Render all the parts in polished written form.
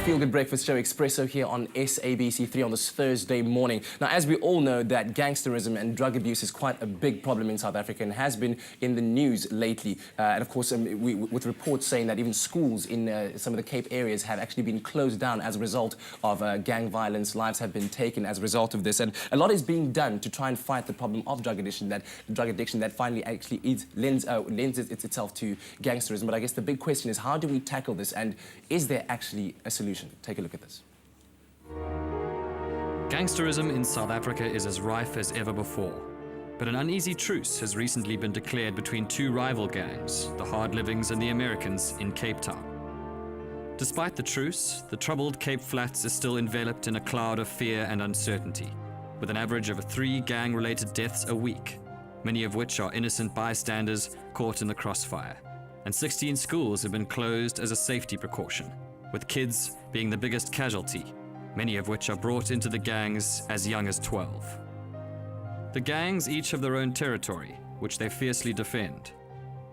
feel-good breakfast show Expresso here on SABC3 on this Thursday morning. Now, as we all know, that gangsterism and drug abuse is quite a big problem in South Africa and has been in the news lately. And of course, with reports saying that even schools in some of the Cape areas have actually been closed down as a result of gang violence. Lives have been taken as a result of this. And a lot is being done to try and fight the problem of drug addiction that finally actually lends itself to gangsterism. But I guess the big question is, how do we tackle this, and is there actually a solution? Take a look at this. Gangsterism in South Africa is as rife as ever before. But an uneasy truce has recently been declared between two rival gangs, the Hard Livings and the Americans, in Cape Town. Despite the truce, the troubled Cape Flats is still enveloped in a cloud of fear and uncertainty, with an average of 3 gang-related deaths a week, many of which are innocent bystanders caught in the crossfire. And 16 schools have been closed as a safety precaution, with kids being the biggest casualty, many of which are brought into the gangs as young as 12. The gangs each have their own territory, which they fiercely defend.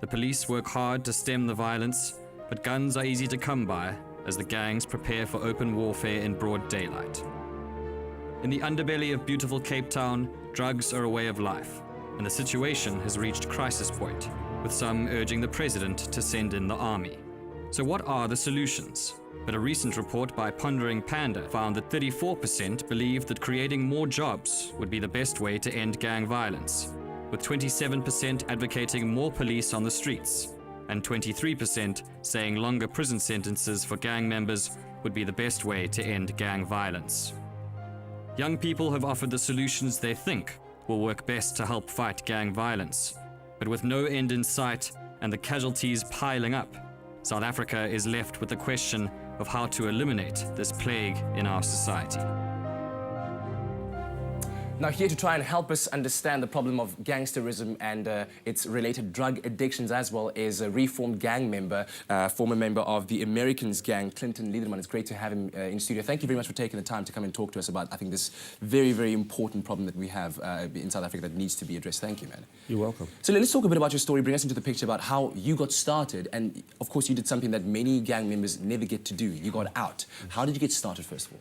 The police work hard to stem the violence, but guns are easy to come by as the gangs prepare for open warfare in broad daylight. In the underbelly of beautiful Cape Town, drugs are a way of life, and the situation has reached crisis point, with some urging the president to send in the army. So what are the solutions? But a recent report by Pondering Panda found that 34% believed that creating more jobs would be the best way to end gang violence, with 27% advocating more police on the streets, and 23% saying longer prison sentences for gang members would be the best way to end gang violence. Young people have offered the solutions they think will work best to help fight gang violence, but with no end in sight and the casualties piling up, South Africa is left with the question of how to eliminate this plague in our society. Now, here to try and help us understand the problem of gangsterism and its related drug addictions as well is a reformed gang member, former member of the Americans gang, Clinton Liederman. It's great to have him in studio. Thank you very much for taking the time to come and talk to us about, I think, this very, very important problem that we have in South Africa that needs to be addressed. Thank you, man. You're welcome. So let's talk a bit about your story. Bring us into the picture about how you got started. And, of course, you did something that many gang members never get to do. You got out. How did you get started, first of all?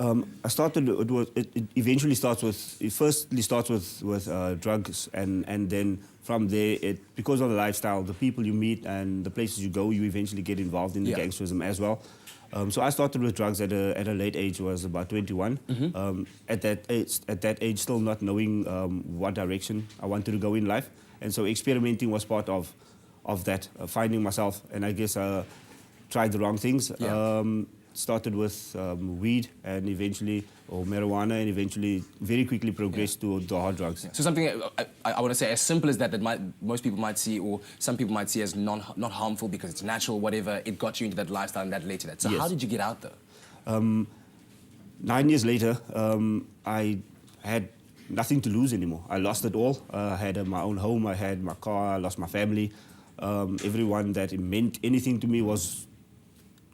I started. It eventually starts with. It firstly starts with drugs, and then from there, because of the lifestyle, the people you meet, and the places you go, you eventually get involved in the gangsterism as well. So I started with drugs at a late age. Was about 21. At that age, still not knowing what direction I wanted to go in life, and so experimenting was part of that. Finding myself, and I guess tried the wrong things. Started with weed and eventually, or marijuana, and eventually very quickly progressed to the hard drugs. So something I want to say as simple as that most people might see, or some people might see as not harmful because it's natural, whatever, it got you into that lifestyle and that led to that. So how did you get out though? 9 years later, I had nothing to lose anymore. I lost it all. I had my own home, I had my car, I lost my family. Everyone that meant anything to me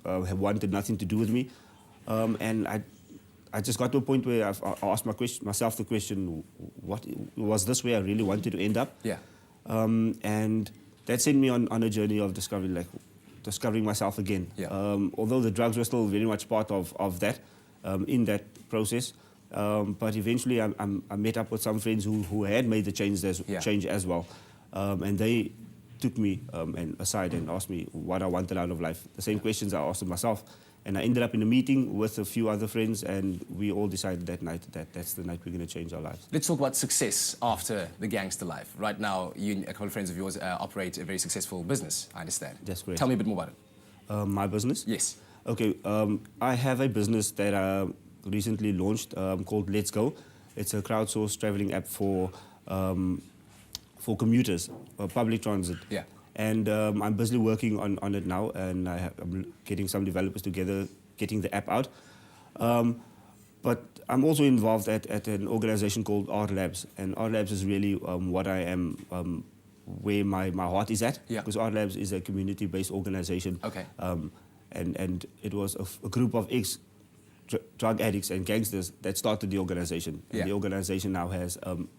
have wanted nothing to do with me, and I just got to a point where I asked myself the question: what was this where I really wanted to end up? Yeah. And that sent me on a journey of discovering myself again. Yeah. Although the drugs were still very much part of that, in that process, but eventually I met up with some friends who had made the change as well, and they took me aside and asked me what I wanted out of life. The same questions I asked myself. And I ended up in a meeting with a few other friends, and we all decided that night that that's the night we're going to change our lives. Let's talk about success after the gangster life. Right now, you and a couple of friends of yours operate a very successful business, I understand. That's correct. Tell me a bit more about it. My business? Yes. Okay, I have a business that I recently launched called Let's Go. It's a crowdsourced traveling app for commuters, public transit. Yeah. And I'm busily working on it now, and I'm getting some developers together, getting the app out. But I'm also involved at an organization called Art Labs, and Art Labs is really what I am, where my heart is at, because Art Labs is a community-based organization. Okay. And it was a group of drug addicts and gangsters that started the organization. And the organization now has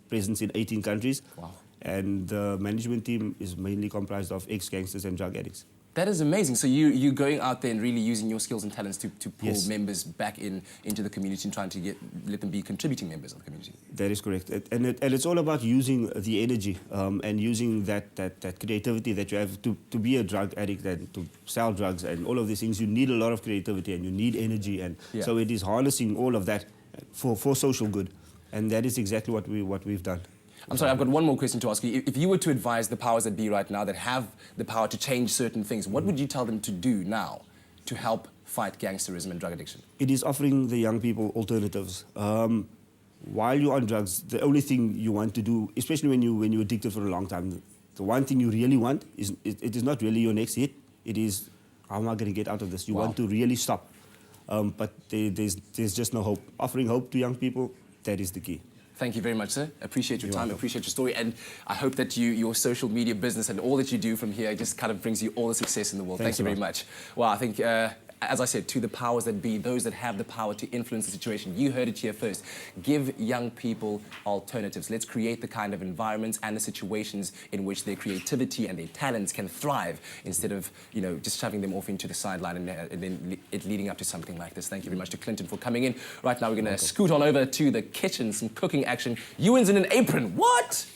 presence in 18 countries. Wow. And the management team is mainly comprised of ex-gangsters and drug addicts. That is amazing. So you're going out there and really using your skills and talents to pull Yes. members back into the community and trying to let them be contributing members of the community. That is correct. And it's all about using the energy and using that creativity that you have to be a drug addict and to sell drugs and all of these things. You need a lot of creativity and you need energy. And so it is harnessing all of that for social good. And that is exactly what we've done. I'm sorry, I've got one more question to ask you. If you were to advise the powers that be right now that have the power to change certain things, what would you tell them to do now to help fight gangsterism and drug addiction? It is offering the young people alternatives. While you're on drugs, the only thing you want to do, especially when you're addicted for a long time, the one thing you really want is it is not really your next hit. It is, how am I going to get out of this? You want to really stop. But there's just no hope. Offering hope to young people, that is the key. Thank you very much, sir. Appreciate your time, welcome. appreciate your story, and I hope that your social media business and all that you do from here just kind of brings you all the success in the world. Thanks Thank you a very lot. much. Well, I think, as I said, to the powers that be, those that have the power to influence the situation, you heard it here first. Give young people alternatives. Let's create the kind of environments and the situations in which their creativity and their talents can thrive instead of, just shoving them off into the sideline and then it leading up to something like this. Thank you very much to Clinton for coming in. Right now, we're going to scoot on over to the kitchen, some cooking action. Ewan's in an apron. What?